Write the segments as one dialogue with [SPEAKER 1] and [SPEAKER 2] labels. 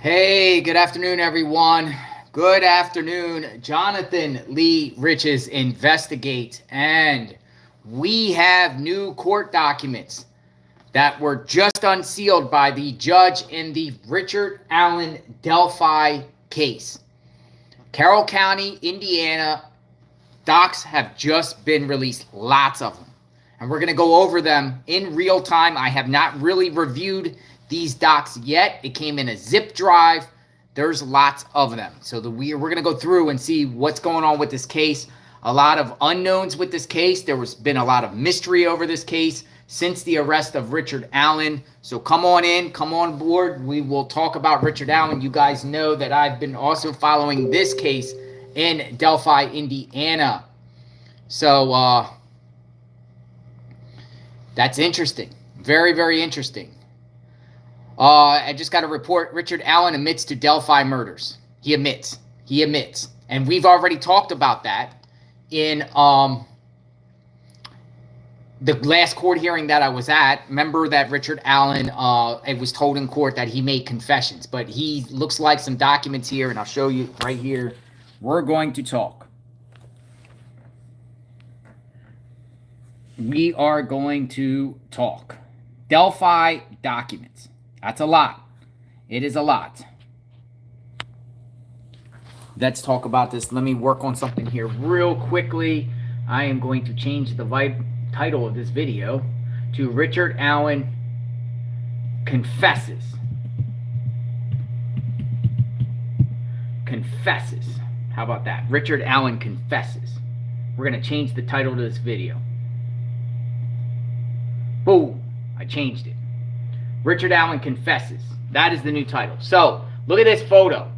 [SPEAKER 1] Hey, good afternoon, everyone. Good afternoon. Jonathan Lee Riches investigate, and we have new court documents that were just unsealed by the judge in the Richard Allen Delphi case. Carroll County, Indiana docs have just been released, lots of them. And we're going to go over them in real time. I have not really reviewed these docs yet. It came in a zip drive. There's lots of them. So we're going to go through and see what's going on with this case. A lot of unknowns with this case. There has been a lot of mystery over this case since the arrest of Richard Allen. So come on in, come on board. We will talk about Richard Allen. You guys know that I've been also following this case in Delphi, Indiana. So that's interesting. Very, very interesting. I just got a report. Richard Allen admits to Delphi murders. He admits. And we've already talked about that in the last court hearing that I was at. Remember that Richard Allen, it was told in court that he made confessions. But he looks like some documents here, and I'll show you right here. We're going to talk. We are going to talk. Delphi documents. That's a lot. It is a lot. Let's talk about this. Let me work on something here real quickly. I am going to change the title of this video to Richard Allen Confesses. Confesses. How about that? Richard Allen Confesses. We're going to change the title to this video. Boom. I changed it. Richard Allen Confesses. That is the new title. So, look at this photo.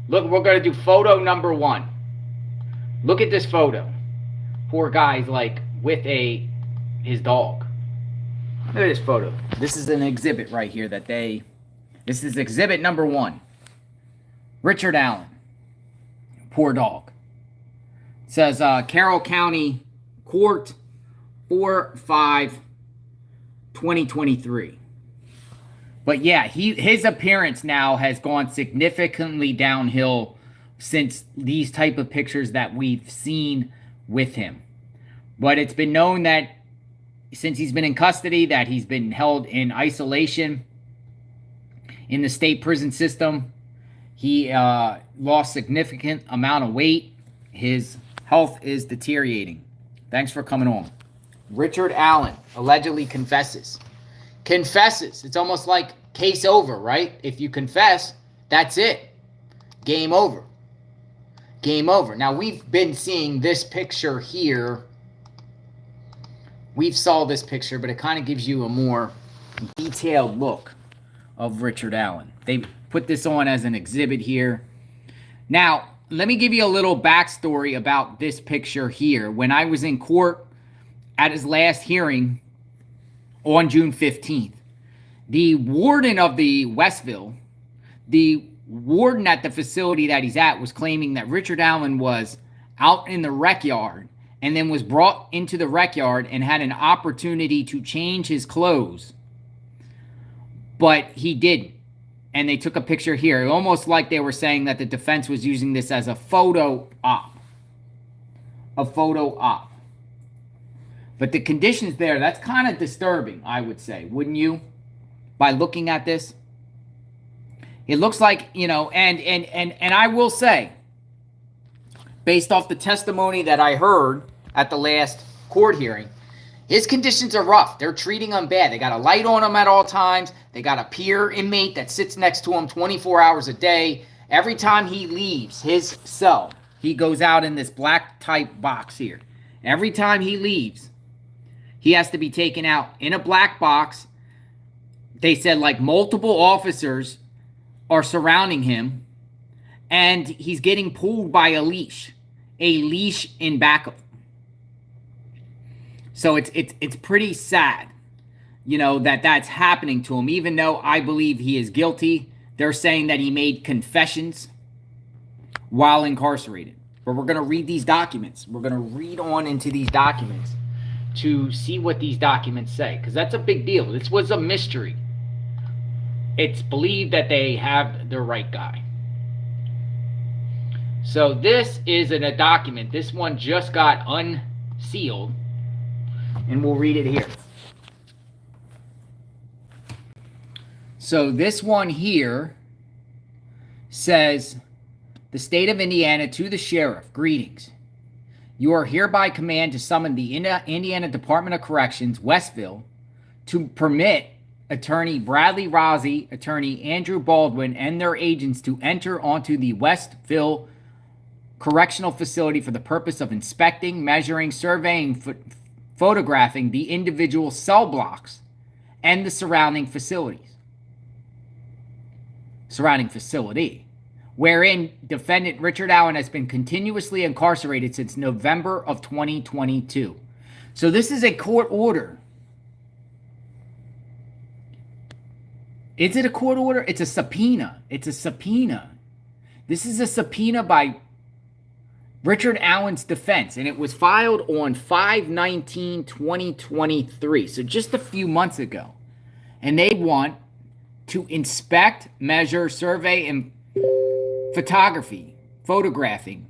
[SPEAKER 1] Look, we're going to do photo number 1. Look at this photo. Poor guy's like with his dog. Look at this photo. This is an exhibit right here that this is exhibit number 1. Richard Allen. Poor dog. It says Carroll County Court 4/5/2023. But yeah, his appearance now has gone significantly downhill since these type of pictures that we've seen with him. But it's been known that since he's been in custody, that he's been held in isolation in the state prison system. He lost significant amount of weight. His health is deteriorating. Thanks for coming on. Richard Allen allegedly confesses. Confesses. It's almost like case over, right? If you confess, that's it. Game over. Game over. Now, we've been seeing this picture here. We've saw this picture, but it kind of gives you a more detailed look of Richard Allen. They put this on as an exhibit here. Now, let me give you a little backstory about this picture here. When I was in court at his last hearing on June 15th, the warden of the Westville, the warden at the facility that he's at, was claiming that Richard Allen was out in the rec yard and then was brought into the rec yard and had an opportunity to change his clothes. But he didn't. And they took a picture here, almost like they were saying that the defense was using this as a photo op. A photo op. But the conditions there, that's kind of disturbing, I would say, wouldn't you? By looking at this. It looks like, you know, and I will say, based off the testimony that I heard at the last court hearing, his conditions are rough. They're treating him bad. They got a light on him at all times. They got a peer inmate that sits next to him 24 hours a day. Every time he leaves his cell, he goes out in this black type box here. Every time he leaves, he has to be taken out in a black box. They said like multiple officers are surrounding him, and he's getting pulled by a leash in back of him. So it's pretty sad, you know, that's happening to him. Even though I believe he is guilty, they're saying that he made confessions while incarcerated. But we're going to read these documents. We're going to read on into these documents to see what these documents say, because that's a big deal. This was a mystery. it's believed that they have the right guy. So this is a document. This one just got unsealed, and we'll read it here. So this one here says, the state of Indiana to the sheriff, greetings. You are hereby commanded to summon the Indiana Department of Corrections, Westville, to permit Attorney Bradley Rossi, Attorney Andrew Baldwin, and their agents to enter onto the Westville Correctional Facility for the purpose of inspecting, measuring, surveying, photographing the individual cell blocks and the surrounding facility, wherein defendant Richard Allen has been continuously incarcerated since November of 2022. So this is a court order. Is it a court order? It's a subpoena. It's a subpoena. This is a subpoena by Richard Allen's defense, and it was filed on 5/19/2023, so just a few months ago. And they want to inspect, measure, survey, and photographing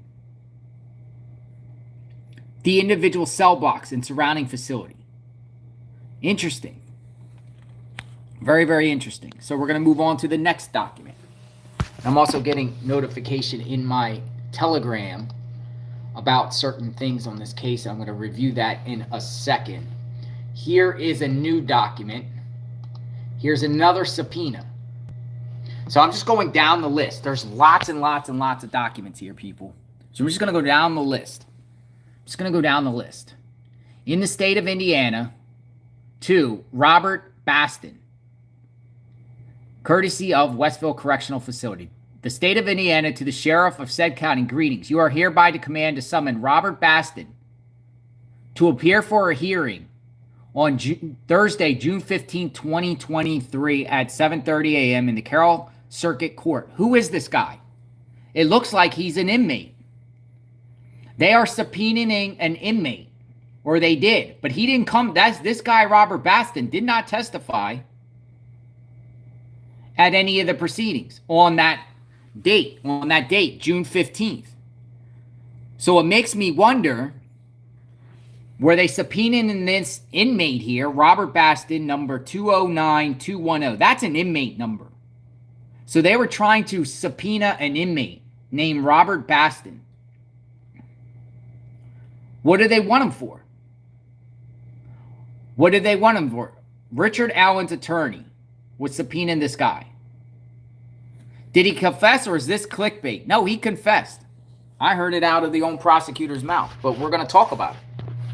[SPEAKER 1] the individual cell blocks and surrounding facility. Interesting. Very, very interesting. So we're going to move on to the next document. I'm also getting notification in my Telegram about certain things on this case. I'm going to review that in a second. Here is a new document. Here's another subpoena. So I'm just going down the list. There's lots and lots and lots of documents here, people. So I'm just going to go down the list. In the state of Indiana, to Robert Baston, courtesy of Westville Correctional Facility. The state of Indiana to the sheriff of said county, greetings. You are hereby to command to summon Robert Baston to appear for a hearing on Thursday, June 15, 2023 at 7:30 a.m. in the Carroll Circuit Court. Who is this guy? It looks like he's an inmate. They are subpoenaing an inmate, or they did, but he didn't come. This guy, Robert Baston, did not testify at any of the proceedings on that date, June 15th. So it makes me wonder, were they subpoenaing this inmate here, Robert Baston, number 209210? That's an inmate number. So they were trying to subpoena an inmate named Robert Baston. What do they want him for? Richard Allen's attorney was subpoenaing this guy. Did he confess, or is this clickbait? No, he confessed. I heard it out of the own prosecutor's mouth, but we're going to talk about it.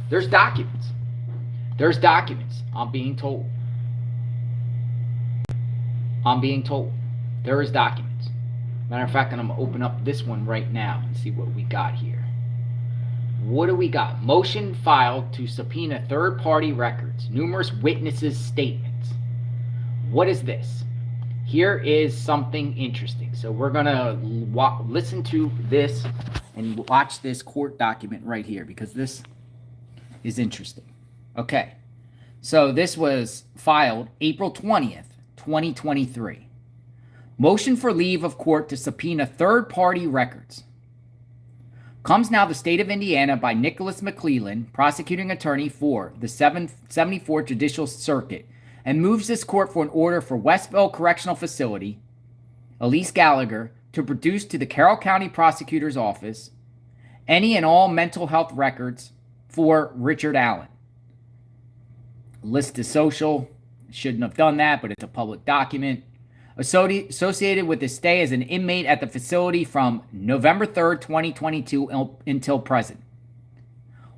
[SPEAKER 1] There's documents. I'm being told. There is documents. Matter of fact, I'm going to open up this one right now and see what we got here. What do we got? Motion filed to subpoena third-party records, numerous witnesses' statements. What is this? Here is something interesting. So we're going to listen to this and watch this court document right here, because this is interesting. Okay. So this was filed April 20th, 2023. Motion for leave of court to subpoena third-party records. Comes now the state of Indiana by Nicholas McClellan, prosecuting attorney for the 74th Judicial Circuit, and moves this court for an order for Westville Correctional Facility, Elise Gallagher, to produce to the Carroll County Prosecutor's Office any and all mental health records for Richard Allen. List is social. Shouldn't have done that, but it's a public document. Associated with his stay as an inmate at the facility from November 3rd, 2022 until present.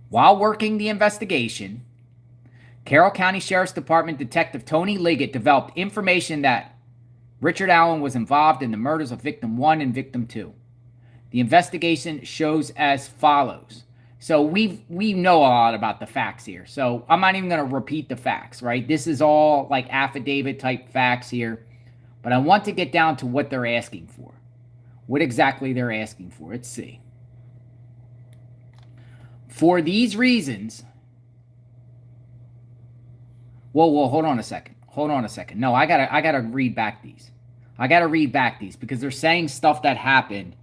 [SPEAKER 1] While working the investigation, Carroll County Sheriff's Department Detective Tony Liggett developed information that Richard Allen was involved in the murders of Victim 1 and Victim 2. The investigation shows as follows. So we know a lot about the facts here. So I'm not even going to repeat the facts, right? This is all like affidavit type facts here. But I want to get down to what they're asking for. What exactly they're asking for. Let's see. For these reasons... Whoa, hold on a second. hold on a second. No, I gotta read back these. I gotta read back these because they're saying stuff that happened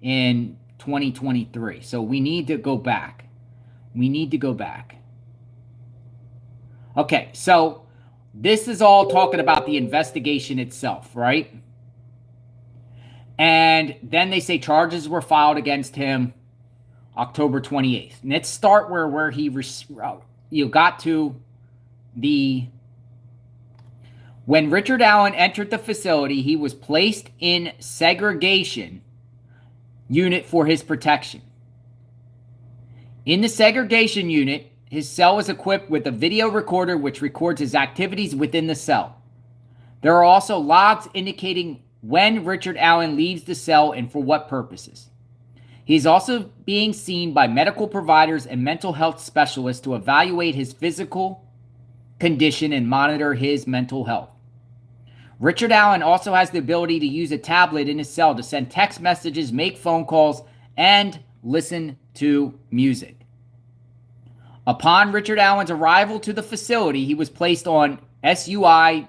[SPEAKER 1] in 2023. So we need to go back. We need to go back. Okay, so this is all talking about the investigation itself, right? And then they say charges were filed against him October 28th. And let's start where he got to the... When Richard Allen entered the facility, he was placed in segregation unit for his protection. In the segregation unit, his cell is equipped with a video recorder which records his activities within the cell. There are also logs indicating when Richard Allen leaves the cell and for what purposes. He is also being seen by medical providers and mental health specialists to evaluate his physical condition and monitor his mental health. Richard Allen also has the ability to use a tablet in his cell to send text messages, make phone calls, and listen to music. Upon Richard Allen's arrival to the facility, he was placed on SUI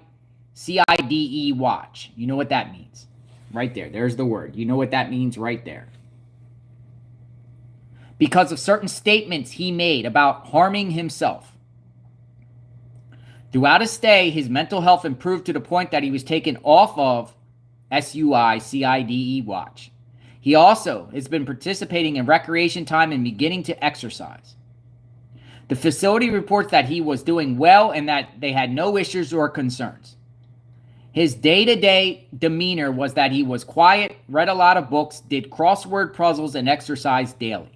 [SPEAKER 1] CIDE watch. You know what that means. Right there. There's the word. You know what that means right there. Because of certain statements he made about harming himself. Throughout his stay, his mental health improved to the point that he was taken off of SUI CIDE watch. He also has been participating in recreation time and beginning to exercise. The facility reports that he was doing well and that they had no issues or concerns. His day-to-day demeanor was that he was quiet, read a lot of books, did crossword puzzles, and exercised daily.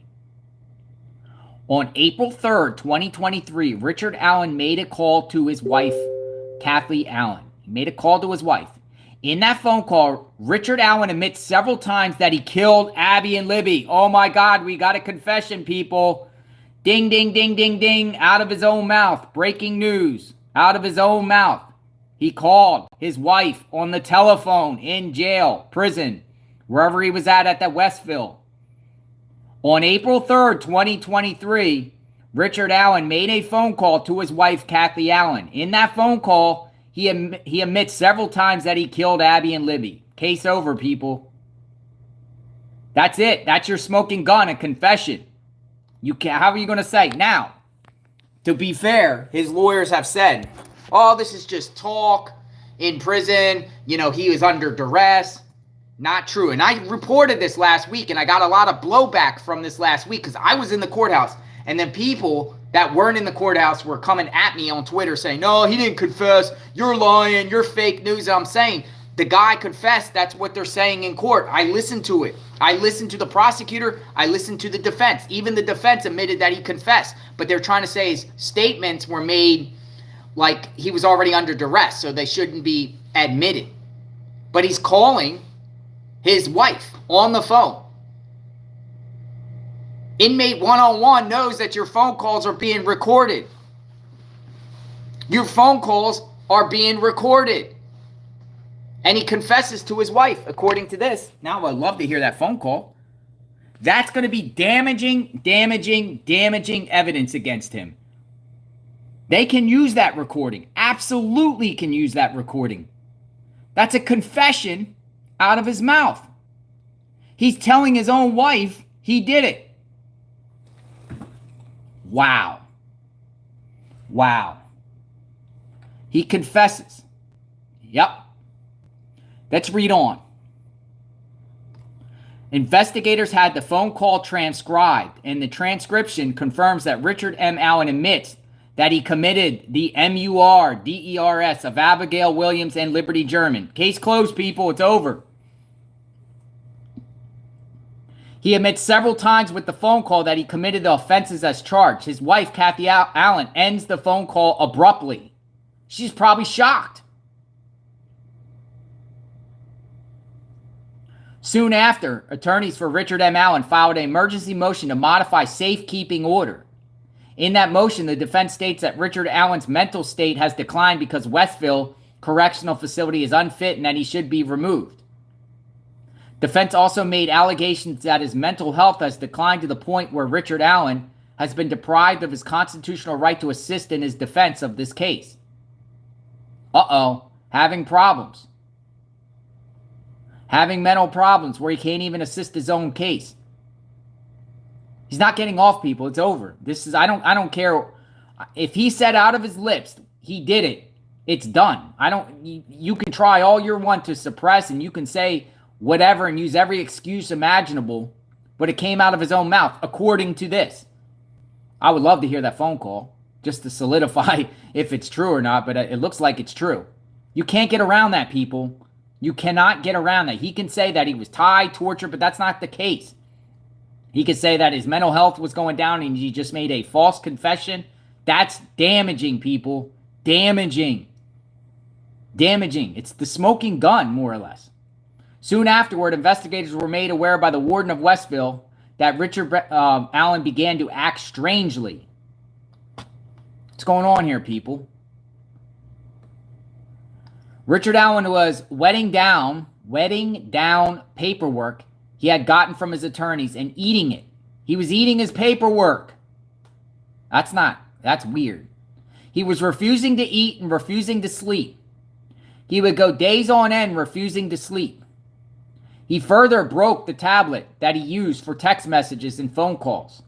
[SPEAKER 1] On April 3rd, 2023, Richard Allen made a call to his wife, Kathleen Allen. He made a call to his wife. In that phone call, Richard Allen admits several times that he killed Abby and Libby. Oh my God, we got a confession, people. Ding, ding, ding, ding, ding, out of his own mouth. Breaking news, out of his own mouth. He called his wife on the telephone in jail, prison, wherever he was at the Westville. On April 3rd, 2023, Richard Allen made a phone call to his wife, Kathleen Allen. In that phone call, he admits several times that he killed Abby and Libby. Case over, people. That's it. That's your smoking gun, a confession. How are you going to say? Now, to be fair, his lawyers have said, oh, this is just talk in prison. You know, he was under duress. Not true. And I reported this last week, and I got a lot of blowback from this last week because I was in the courthouse. And then people that weren't in the courthouse were coming at me on Twitter saying, no, he didn't confess. You're lying. You're fake news. And I'm saying the guy confessed. That's what they're saying in court. I listened to it. I listened to the prosecutor. I listened to the defense. Even the defense admitted that he confessed. But they're trying to say his statements were made like he was already under duress, so they shouldn't be admitted. But he's calling his wife on the phone. Inmate 101 knows that your phone calls are being recorded. Your phone calls are being recorded. And he confesses to his wife, according to this. Now, I'd love to hear that phone call. That's going to be damaging evidence against him. They can use that recording. Absolutely can use that recording. That's a confession out of his mouth. He's telling his own wife he did it. Wow. Wow. He confesses. Yep. Let's read on. Investigators had the phone call transcribed, and the transcription confirms that Richard M. Allen admits that he committed the MUR-DERS of Abigail Williams and Liberty German. Case closed, people. It's over. He admits several times with the phone call that he committed the offenses as charged. His wife, Kathy Allen, ends the phone call abruptly. She's probably shocked. Soon after, attorneys for Richard M. Allen filed an emergency motion to modify safekeeping order. In that motion, the defense states that Richard Allen's mental state has declined because Westville Correctional Facility is unfit and that he should be removed. Defense also made allegations that his mental health has declined to the point where Richard Allen has been deprived of his constitutional right to assist in his defense of this case. having problems. Having mental problems where he can't even assist his own case. He's not getting off, people. It's over. I don't care if he said out of his lips he did it. It's done. You can try all you want to suppress, and you can say whatever and use every excuse imaginable, but it came out of his own mouth, according to this. I would love to hear that phone call just to solidify if it's true or not, but it looks like it's true. You can't get around that, people. You cannot get around that. He can say that he was tied, tortured, but that's not the case. He could say that his mental health was going down and he just made a false confession. That's damaging, people. Damaging. It's the smoking gun, more or less. Soon afterward, investigators were made aware by the warden of Westville that Richard Allen began to act strangely. What's going on here, people? Richard Allen was wetting down paperwork he had gotten from his attorneys and eating it. He was eating his paperwork. That's weird. He was refusing to eat and refusing to sleep. He would go days on end refusing to sleep. He further broke the tablet that he used for text messages and phone calls.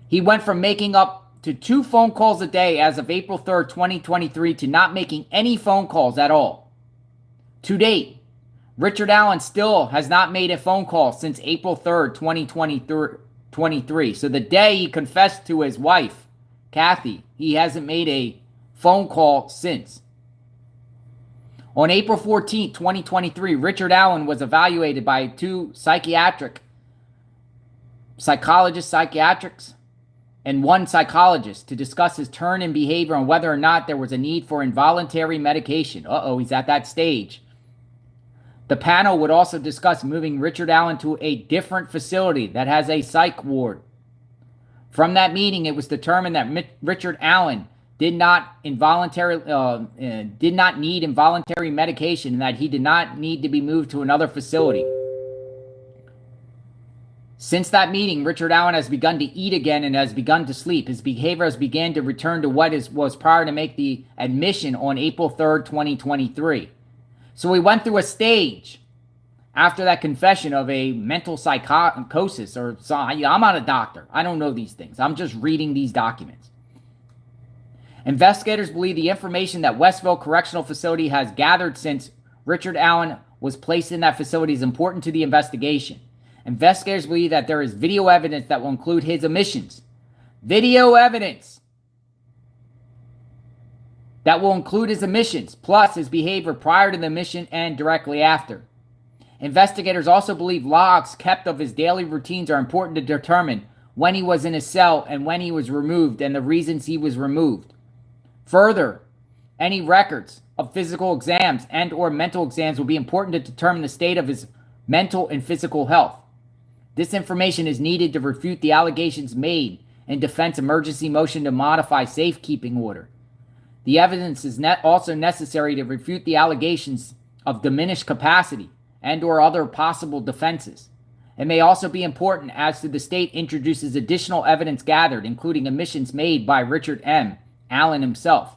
[SPEAKER 1] He went from making up to 2 phone calls a day as of April 3rd, 2023, to not making any phone calls at all. To date, Richard Allen still has not made a phone call since April 3rd, 2023. So the day he confessed to his wife, Kathy, he hasn't made a phone call since. On April 14th, 2023, Richard Allen was evaluated by 2 psychiatrics, and 1 psychologist to discuss his turn in behavior and whether or not there was a need for involuntary medication. He's at that stage. The panel would also discuss moving Richard Allen to a different facility that has a psych ward. From that meeting, it was determined that Richard Allen did not need involuntary medication and that he did not need to be moved to another facility. Since that meeting, Richard Allen has begun to eat again and has begun to sleep. His behavior has begun to return to what was prior to make the admission on April 3rd, 2023. So we went through a stage after that confession of a mental psychosis or something. I'm not a doctor. I don't know these things. I'm just reading these documents. Investigators believe the information that Westville Correctional Facility has gathered since Richard Allen was placed in that facility is important to the investigation. Investigators believe that there is video evidence that will include his omissions. Video evidence that will include his omissions, plus his behavior prior to the mission and directly after. Investigators also believe logs kept of his daily routines are important to determine when he was in his cell and when he was removed and the reasons he was removed. Further, any records of physical exams and or mental exams will be important to determine the state of his mental and physical health. This information is needed to refute the allegations made in defense emergency motion to modify safekeeping order. The evidence is also necessary to refute the allegations of diminished capacity and or other possible defenses. It may also be important as to the state introduces additional evidence gathered, including omissions made by Richard M. Allen himself.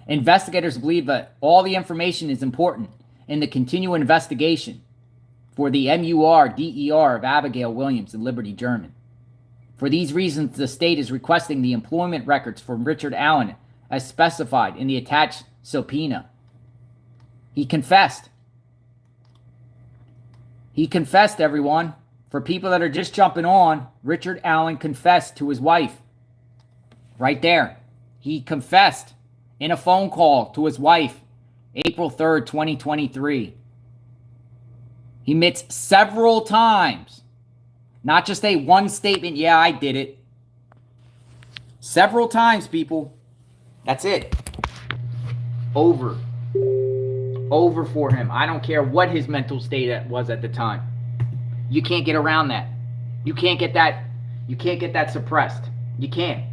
[SPEAKER 1] Investigators believe that all the information is important in the continuing investigation for the MUR-DER of Abigail Williams and Liberty German. For these reasons, the state is requesting the employment records for Richard Allen as specified in the attached subpoena. He confessed. He confessed, everyone. For people that are just jumping on, Richard Allen confessed to his wife. Right there. He confessed in a phone call to his wife, April 3rd, 2023. He admits several times, not just a one statement, yeah, I did it. Several times, people. That's it. Over for him. I don't care what his mental state was at the time. You can't get around that. You can't get that suppressed. You can't.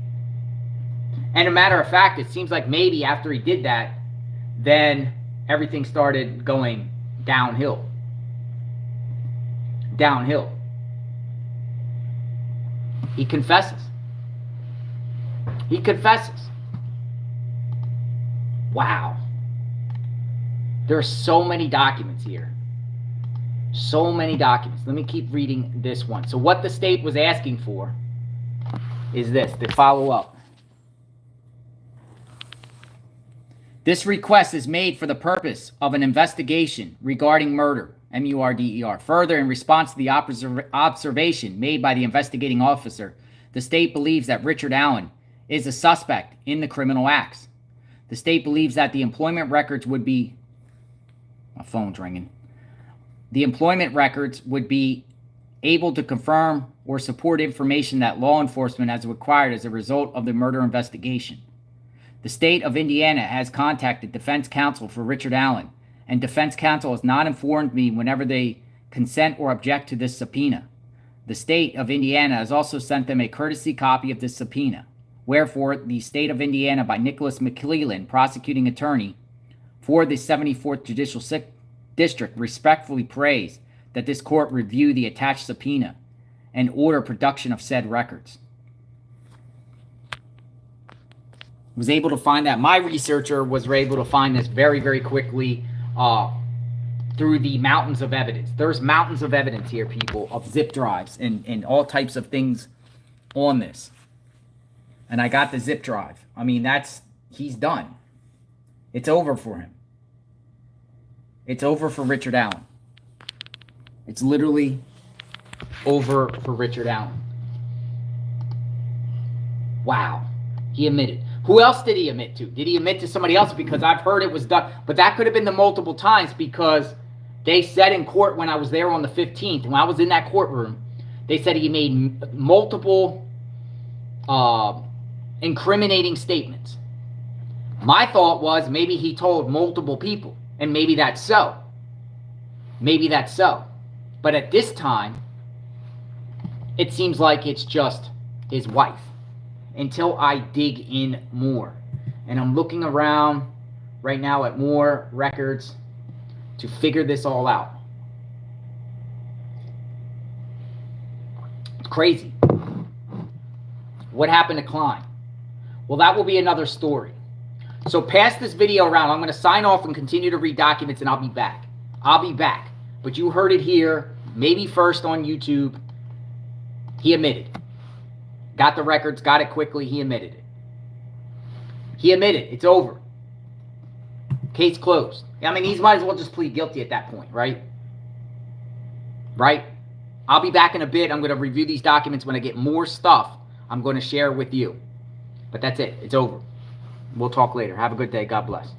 [SPEAKER 1] And a matter of fact, it seems like maybe after he did that, then everything started going downhill. Downhill. He confesses. He confesses. Wow. There are so many documents here. So many documents. Let me keep reading this one. So what the state was asking for is this, to follow up. This request is made for the purpose of an investigation regarding murder, M-U-R-D-E-R. Further, in response to the observation made by the investigating officer, the state believes that Richard Allen is a suspect in the criminal acts. The state believes that the employment records would be... My phone's ringing. The employment records would be able to confirm or support information that law enforcement has required as a result of the murder investigation. The state of Indiana has contacted defense counsel for Richard Allen, and defense counsel has not informed me whenever they consent or object to this subpoena. The state of Indiana has also sent them a courtesy copy of this subpoena. Wherefore, the state of Indiana, by Nicholas McClellan, prosecuting attorney for the 74th Judicial District, respectfully prays that this court review the attached subpoena and order production of said records. Was able to find that. My researcher was able to find this very, very quickly through the mountains of evidence. There's mountains of evidence here, people, of zip drives and all types of things on this. And I got the zip drive. I mean, he's done. It's over for him. It's over for Richard Allen. It's literally over for Richard Allen. Wow. He admitted. Who else did he admit to? Did he admit to somebody else? Because I've heard it was done. But that could have been the multiple times, because they said in court when I was there on the 15th, when I was in that courtroom, they said he made multiple incriminating statements. My thought was maybe he told multiple people, and maybe that's so. Maybe that's so. But at this time, it seems like it's just his wife, until I dig in more. And I'm looking around right now at more records to figure this all out. It's crazy. What happened to Klein? Well, that will be another story. So pass this video around. I'm going to sign off and continue to read documents, and I'll be back. I'll be back. But you heard it here, maybe first on YouTube. He admitted. Got the records, got it quickly, he admitted it. He admitted, it's over. Case closed. I mean, he might as well just plead guilty at that point, right? Right? I'll be back in a bit. I'm going to review these documents. When I get more stuff, I'm going to share with you. But that's it. It's over. We'll talk later. Have a good day. God bless.